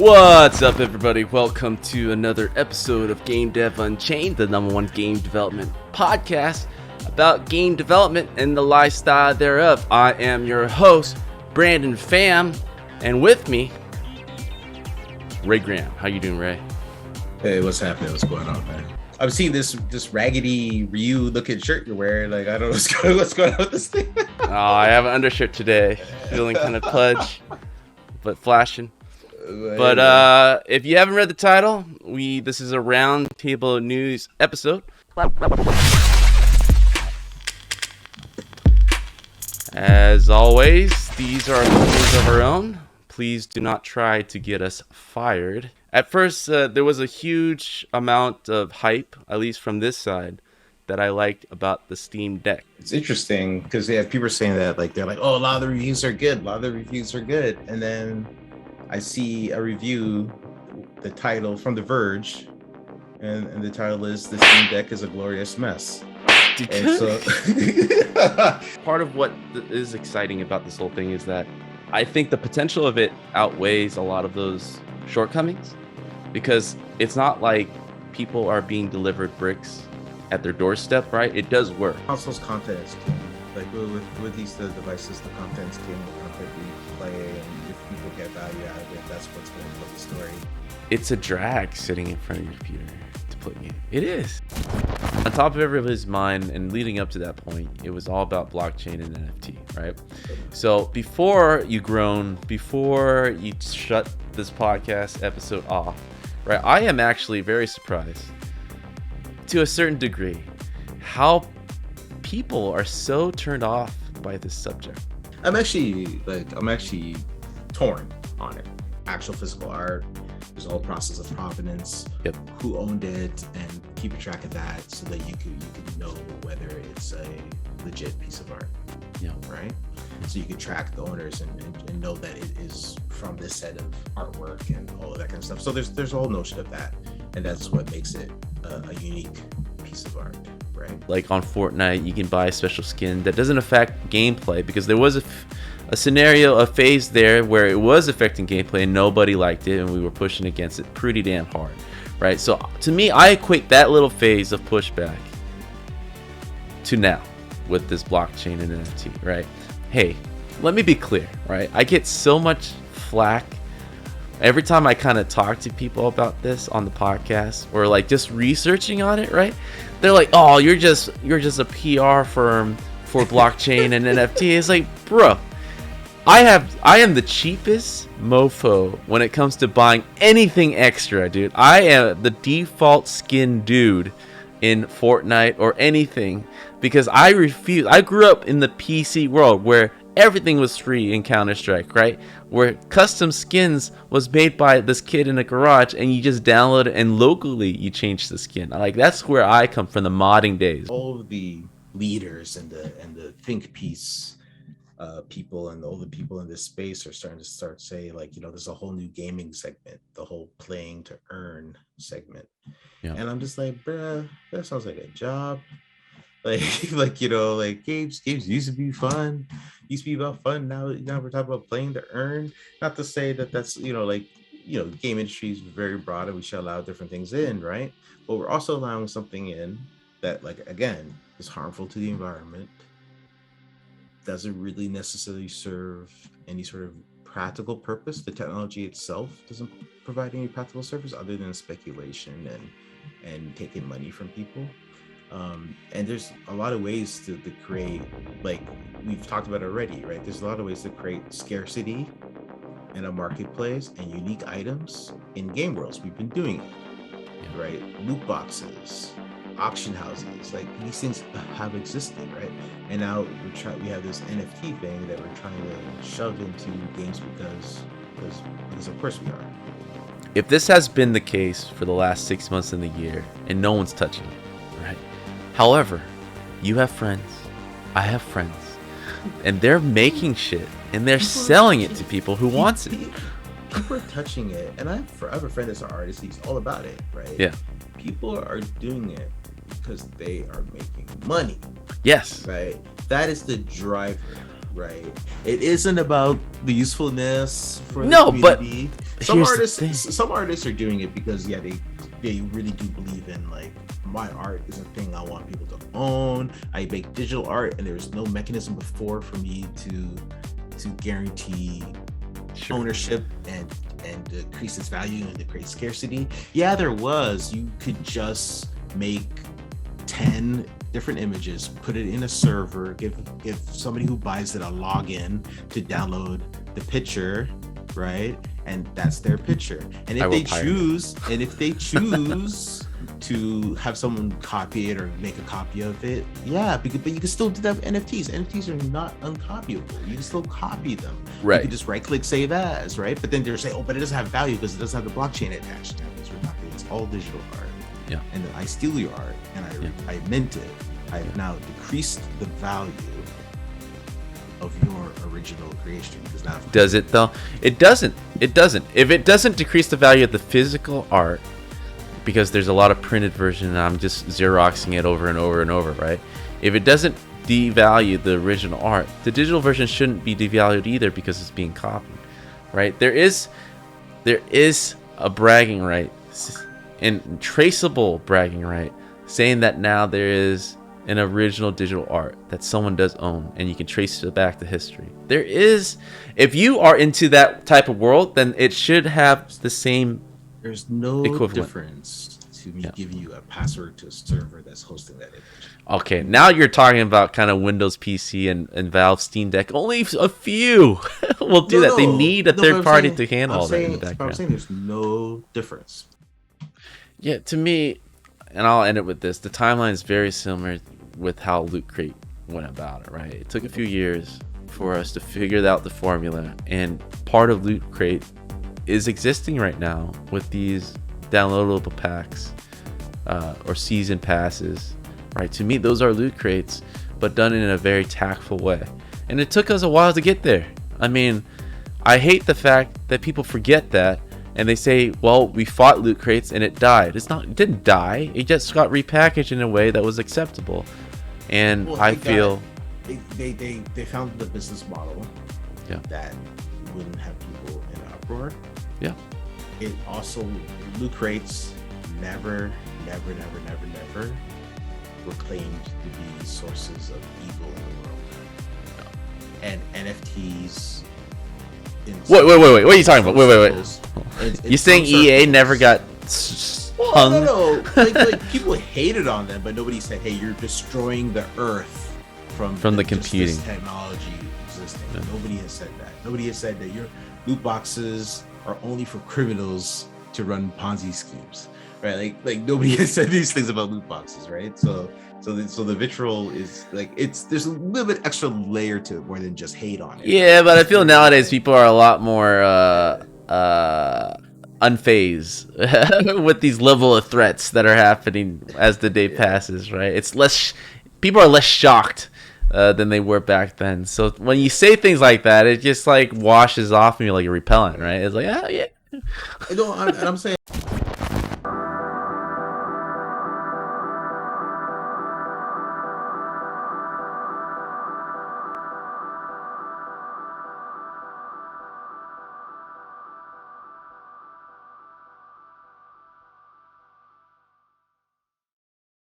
What's up, everybody? Welcome to another episode of Game Dev Unchained, the #1 game development podcast about game development and the lifestyle thereof. I am your host, Brandon Pham, and with me, Ray Graham. How you doing, Ray? Hey, what's happening? What's going on, man? I'm seeing this raggedy Ryu looking shirt you're wearing. Like, I don't know what's going on with this thing. Oh, I have an undershirt today, feeling kind of pudge, but flashing. But if you haven't read the title, this is a roundtable news episode. As always, these are opinions of our own. Please do not try to get us fired. At first, there was a huge amount of hype, at least from this side, that I liked about the Steam Deck. It's interesting because they have people saying that, like, they're like, oh, a lot of the reviews are good. And then I see a review, the title from The Verge, and the title is "The Steam Deck is a Glorious Mess." And so, part of what is exciting about this whole thing is that I think the potential of it outweighs a lot of those shortcomings, because it's not like people are being delivered bricks at their doorstep, right? It does work. console's content is king. Like with these devices, the content's king. The content we play, and if people get value out of it, that's what's going to tell the story. It's a drag sitting in front of your computer to play it. It is. On top of everybody's mind, and leading up to that point, it was all about blockchain and NFT, right? So before you groan, before you shut this podcast episode off, right, I am actually very surprised, to a certain degree, how people are so turned off by this subject. I'm actually torn on it. Actual physical art, there's a whole process of provenance, Yep. who owned it, and keeping track of that so that you can know whether it's a legit piece of art. Yeah. Right? So you can track the owners and know that it is from this set of artwork and all of that kind of stuff. So there's a whole notion of that, and that's what makes it a unique piece of art. Right. Like on Fortnite, you can buy a special skin that doesn't affect gameplay, because there was a scenario, a phase there where it was affecting gameplay and nobody liked it, and we were pushing against it pretty damn hard, right? So to me, I equate that little phase of pushback to now with this blockchain and NFT, right? Hey, let me be clear, right? I get so much flack every time I kind of talk to people about this on the podcast, or like just researching on it, right? They're like, "Oh, you're just a PR firm for blockchain and NFT." It's like, bro, I am the cheapest mofo when it comes to buying anything extra, dude. I am the default skin dude in Fortnite or anything, because I refuse. I grew up in the PC world where everything was free in Counter-Strike, right? Where custom skins was made by this kid in a garage, and you just download it and locally you change the skin. Like, that's where I come from, the modding days. All of the leaders and the think piece people and all the people in this space are starting to say, like, there's a whole new gaming segment, the whole playing to earn segment. Yeah. And I'm just like, bruh, that sounds like a job. Like games used to be fun. Used to be about fun. Now we're talking about playing to earn. Not to say that that's game industry is very broad and we should allow different things in, right? But we're also allowing something in that, like, again, is harmful to the environment. Doesn't really necessarily serve any sort of practical purpose. The technology itself doesn't provide any practical service other than speculation and taking money from people. And there's a lot of ways to create, like we've talked about already, right? There's a lot of ways to create scarcity in a marketplace and unique items in game worlds. We've been doing it, right? Loot boxes, auction houses, like these things have existed, right? And now we have this NFT thing that we're trying to shove into games because of course we are. If this has been the case for the last 6 months in the year and no one's touching it, right? However, you have friends, I have friends, and they're making shit and they're selling it to people who wants it. People are touching it, and I have a friend that's an artist. He's all about it, right? Yeah. People are doing it because they are making money. Yes. Right. That is the driver, right? It isn't about the usefulness for No, the but community. Some artists are doing it because they really do believe in, like, my art is a thing I want people to own. I make digital art, and there's no mechanism before for me to guarantee ownership and decrease its value and to create scarcity. Yeah, there was. You could just make 10 different images, put it in a server, give somebody who buys it a login to download the picture, right? And that's their picture. And if they choose to have someone copy it or make a copy of it, yeah, but you can still do that with NFTs. NFTs are not uncopyable. You can still copy them. Right. You can just right click save as, right? But then they're saying, oh, but it doesn't have value because it doesn't have the blockchain attached. Now, because we're not, it's all digital art. Yeah. And then I steal your art and I mint it. I have now decreased the value of your original creation. Because now, does it though? It doesn't. It doesn't. If it doesn't decrease the value of the physical art, because there's a lot of printed version and I'm just Xeroxing it over and over and over, right? If it doesn't devalue the original art, the digital version shouldn't be devalued either because it's being copied, right? There is a bragging right, and traceable bragging right, saying that now there is an original digital art that someone does own and you can trace it back to history. There is, if you are into that type of world, then it should have the same. There's no equivalent difference to me giving you a password to a server that's hosting that image. Okay, now you're talking about kind of Windows PC and Valve Steam Deck. Only a few will do that. They need a third party to handle all that in the background. I'm saying there's no difference. Yeah, to me, and I'll end it with this, the timeline is very similar with how Loot Crate went about it, right? It took a few years for us to figure out the formula, and part of Loot Crate is existing right now with these downloadable packs or season passes, right? To me, those are Loot Crates, but done in a very tactful way. And it took us a while to get there. I mean, I hate the fact that people forget that and they say, well, we fought Loot Crates and it died. It didn't die. It just got repackaged in a way that was acceptable. And I feel they found the business model that wouldn't have people in uproar. Yeah. It also, Loot Crates never were claimed to be sources of evil in the world. And NFTs. Wait. What are you talking about? Wait. You saying EA never got hung? No. Like people hated on them, but nobody said, "Hey, you're destroying the Earth from the computing technology existing." Yeah. Nobody has said that. Nobody has said that your loot boxes are only for criminals to run Ponzi schemes, right? Like nobody has said these things about loot boxes, right? So the vitriol is like, there's a little bit extra layer to it more than just hate on it. Yeah, but I feel nowadays people are a lot more unfazed with these level of threats that are happening as the day passes, right? It's less, people are less shocked than they were back then. So when you say things like that, it just like washes off me like a repellent, right? It's like, oh yeah. I'm saying